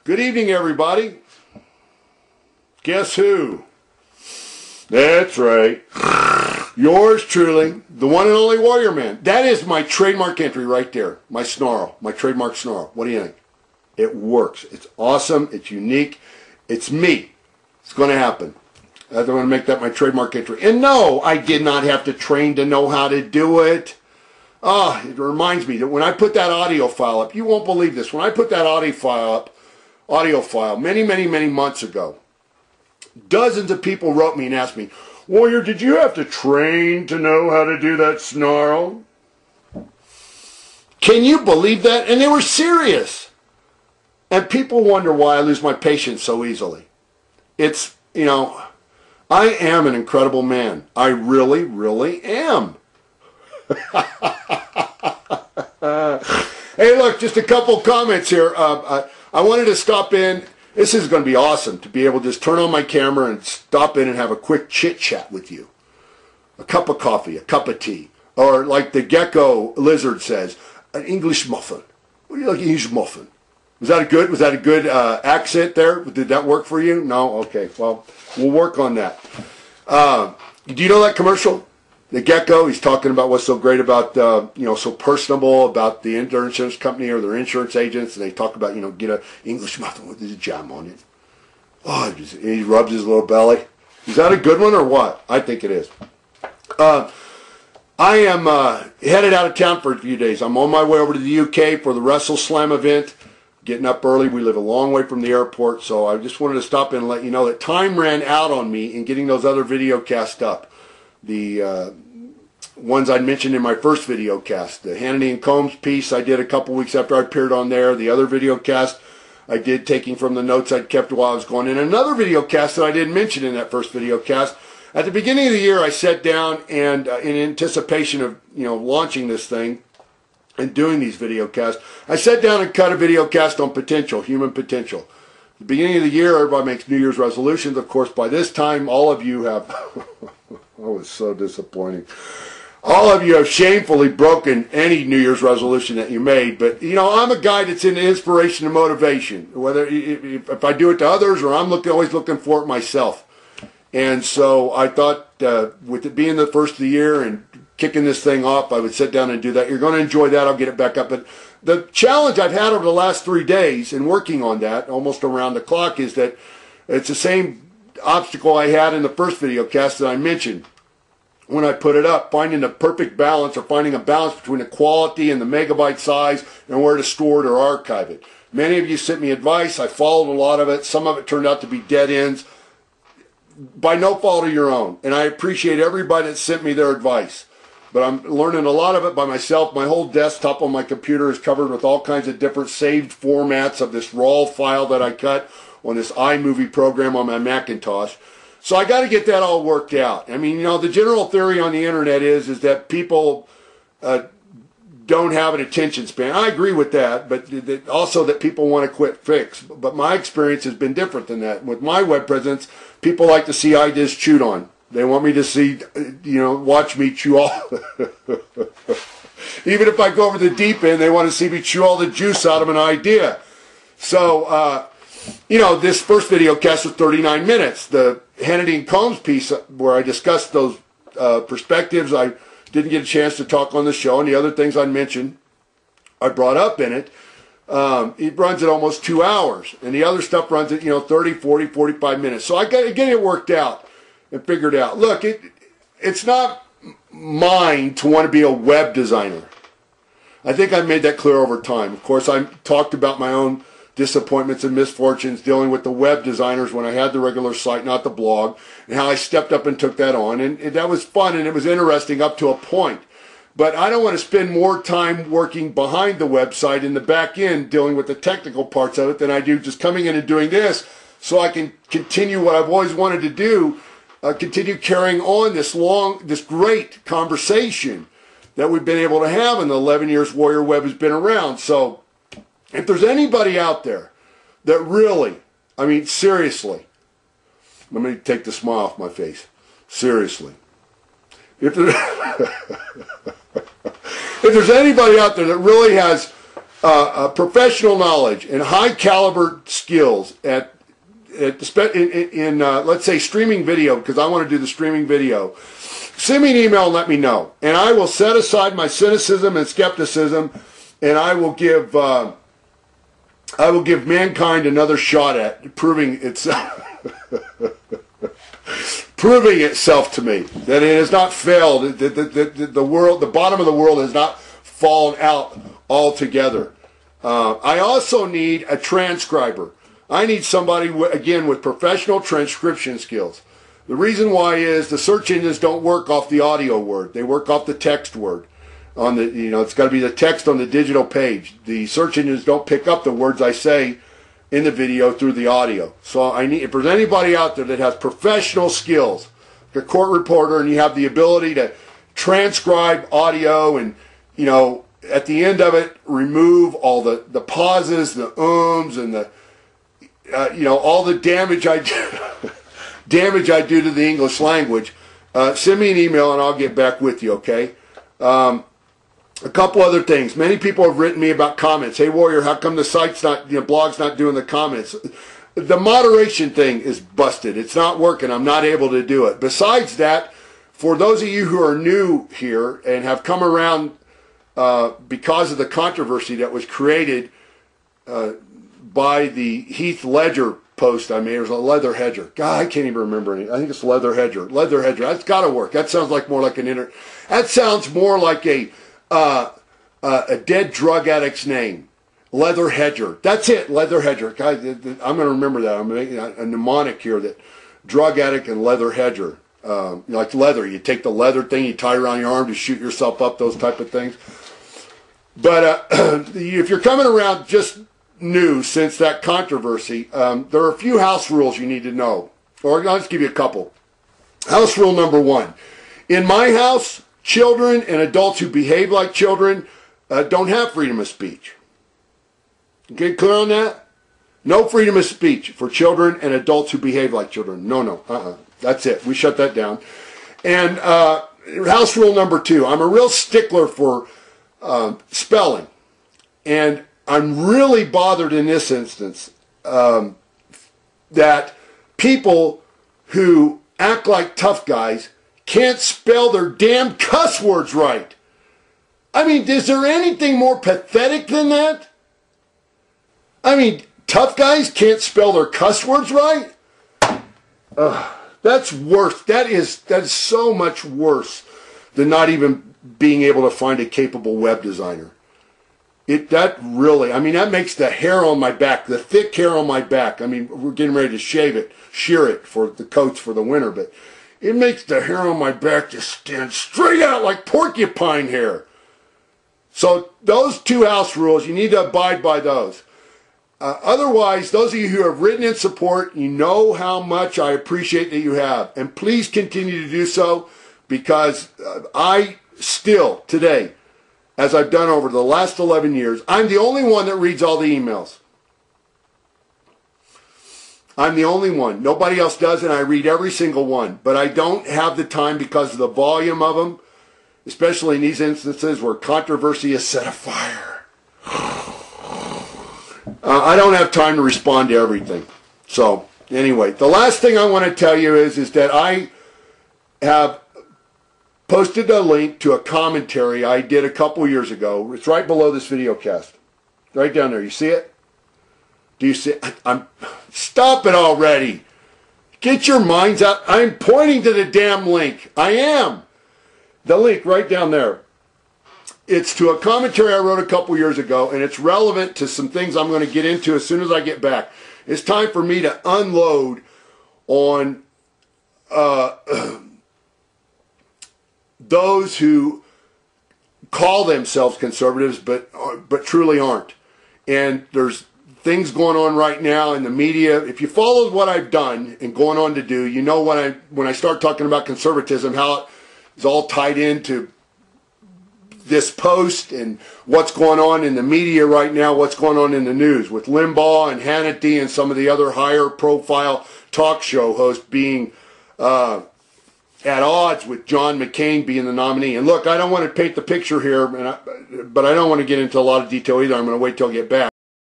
Good evening, everybody. Guess who? That's right. Yours truly, the one and only Warrior Man. That is my trademark entry right there. My snarl. My trademark snarl. What do you think? It works. It's awesome. It's unique. It's me. It's going to happen. I'm going to make that my trademark entry. And no, I did not have to train to know how to do it. It reminds me that when I put that audio file up, you won't believe this. When I put that audio file many months ago, dozens of people wrote me and asked me, Warrior, did you have to train to know how to do that snarl? Can you believe that? And they were serious. And people wonder why I lose my patience so easily. It's, I am an incredible man. I really, really am. Hey, look, just a couple comments here. I wanted to stop in. This is going to be awesome to be able to just turn on my camera and stop in and have a quick chit-chat with you. A cup of coffee, a cup of tea. Or like the gecko lizard says, an English muffin. What do you like, English muffin? Was that a good accent there? Did that work for you? No? Okay, well, we'll work on that. Do you know that commercial? The gecko, he's talking about what's so great about, so personable about the insurance company or their insurance agents. And they talk about, get an English muffin with a jam on it. Oh, he rubs his little belly. Is that a good one or what? I think it is. I am headed out of town for a few days. I'm on my way over to the UK for the WrestleSlam event. Getting up early. We live a long way from the airport. So I just wanted to stop in and let you know that time ran out on me in getting those other video casts up. The ones I mentioned in my first video cast. The Hannity and Combs piece I did a couple weeks after I appeared on there. The other video cast I did taking from the notes I'd kept while I was going in. Another video cast that I didn't mention in that first video cast. At the beginning of the year, I sat down and in anticipation of launching this thing and doing these video casts, I sat down and cut a video cast on potential, human potential. At the beginning of the year, everybody makes New Year's resolutions. Of course, by this time, all of you have... Oh, it's so disappointing. All of you have shamefully broken any New Year's resolution that you made. But, I'm a guy that's into inspiration and motivation. Whether if I do it to others or I'm always looking for it myself. And so I thought with it being the first of the year and kicking this thing off, I would sit down and do that. You're going to enjoy that. I'll get it back up. But the challenge I've had over the last 3 days in working on that, almost around the clock, is that it's the same obstacle I had in the first video cast that I mentioned. When I put it up, finding the perfect balance or finding a balance between the quality and the megabyte size and where to store it or archive it. Many of you sent me advice. I followed a lot of it. Some of it turned out to be dead ends by no fault of your own. And I appreciate everybody that sent me their advice. But I'm learning a lot of it by myself. My whole desktop on my computer is covered with all kinds of different saved formats of this RAW file that I cut on this iMovie program on my Macintosh. So I got to get that all worked out. I mean, the general theory on the internet is that people don't have an attention span. I agree with that, but also that people want a quick fix. But my experience has been different than that. With my web presence, people like to see ideas chewed on. They want me to see, watch me chew all. Even if I go over the deep end, they want to see me chew all the juice out of an idea. So, this first video cast was 39 minutes. The Hannity and Combs piece where I discussed those perspectives, I didn't get a chance to talk on the show, and the other things I mentioned, I brought up in it. It runs at almost 2 hours, and the other stuff runs at 30, 40, 45 minutes. So I got to get it worked out and figured out. Look, it's not mine to want to be a web designer. I think I made that clear over time. Of course, I talked about my own disappointments and misfortunes dealing with the web designers when I had the regular site, not the blog, and how I stepped up and took that on. And that was fun and it was interesting up to a point. But I don't want to spend more time working behind the website in the back end dealing with the technical parts of it than I do just coming in and doing this so I can continue what I've always wanted to do, continue carrying on this great conversation that we've been able to have in the 11 years Warrior Web has been around. So if there's anybody out there that really, seriously, let me take the smile off my face. Seriously. If there's anybody out there that really has professional knowledge and high caliber skills in let's say streaming video, because I want to do the streaming video, send me an email and let me know, and I will set aside my cynicism and skepticism, and I will give mankind another shot at proving itself to me, that it has not failed, that the world, the bottom of the world has not fallen out altogether. I also need a transcriber. I need somebody, again, with professional transcription skills. The reason why is the search engines don't work off the audio word. They work off the text word. On the, it's got to be the text on the digital page. The search engines don't pick up the words I say in the video through the audio. So I need, if there's anybody out there that has professional skills, a court reporter, and you have the ability to transcribe audio and, at the end of it, remove all the pauses, the ums, and the, all the damage I do to the English language, send me an email and I'll get back with you, okay? A couple other things. Many people have written me about comments. Hey, Warrior, how come the site's not, blog's not doing the comments? The moderation thing is busted. It's not working. I'm not able to do it. Besides that, for those of you who are new here and have come around because of the controversy that was created by the Heath Ledger post I made. It was a Leather Hedger. God, I can't even remember any. I think it's Leather Hedger. Leather Hedger. That's got to work. That sounds like more like that sounds more like a dead drug addict's name. Leather Hedger. That's it. Leather Hedger. God, I'm going to remember that. I'm making a mnemonic here, that drug addict and leather hedger. Like leather. You take the leather thing, you tie around your arm to shoot yourself up, those type of things. But if you're coming around just new since that controversy, there are a few house rules you need to know. Or I'll just give you a couple. House rule number 1. In my house, children and adults who behave like children don't have freedom of speech. Okay, clear on that? No freedom of speech for children and adults who behave like children. No. That's it. We shut that down. And house rule number 2. I'm a real stickler for spelling. And I'm really bothered in this instance that people who act like tough guys can't spell their damn cuss words right. I mean, is there anything more pathetic than that? I mean, tough guys can't spell their cuss words right? That's worse. That is so much worse than not even being able to find a capable web designer. That makes the hair on my back, the thick hair on my back. I mean, we're getting ready to shear it for the coats for the winter, but it makes the hair on my back just stand straight out like porcupine hair. So those 2 house rules, you need to abide by those. Otherwise, those of you who have written in support, you know how much I appreciate that you have. And please continue to do so, because I still, today, as I've done over the last 11 years, I'm the only one that reads all the emails. I'm the only one. Nobody else does, and I read every single one. But I don't have the time because of the volume of them, especially in these instances where controversy is set afire. I don't have time to respond to everything. So, anyway, the last thing I want to tell you is that I have posted a link to a commentary I did a couple years ago. It's right below this video cast. Right down there. You see it? Do you see it? Stop it already. Get your minds out. I'm pointing to the damn link. I am. The link right down there. It's to a commentary I wrote a couple years ago, and it's relevant to some things I'm going to get into as soon as I get back. It's time for me to unload on those who call themselves conservatives but truly aren't. And there's things going on right now in the media. If you followed what I've done and going on to do, you know when I start talking about conservatism, how it is all tied into this post and what's going on in the media right now, what's going on in the news with Limbaugh and Hannity and some of the other higher profile talk show hosts being at odds with John McCain being the nominee. And look, I don't want to paint the picture here, but I don't want to get into a lot of detail either. I'm going to wait till I get back.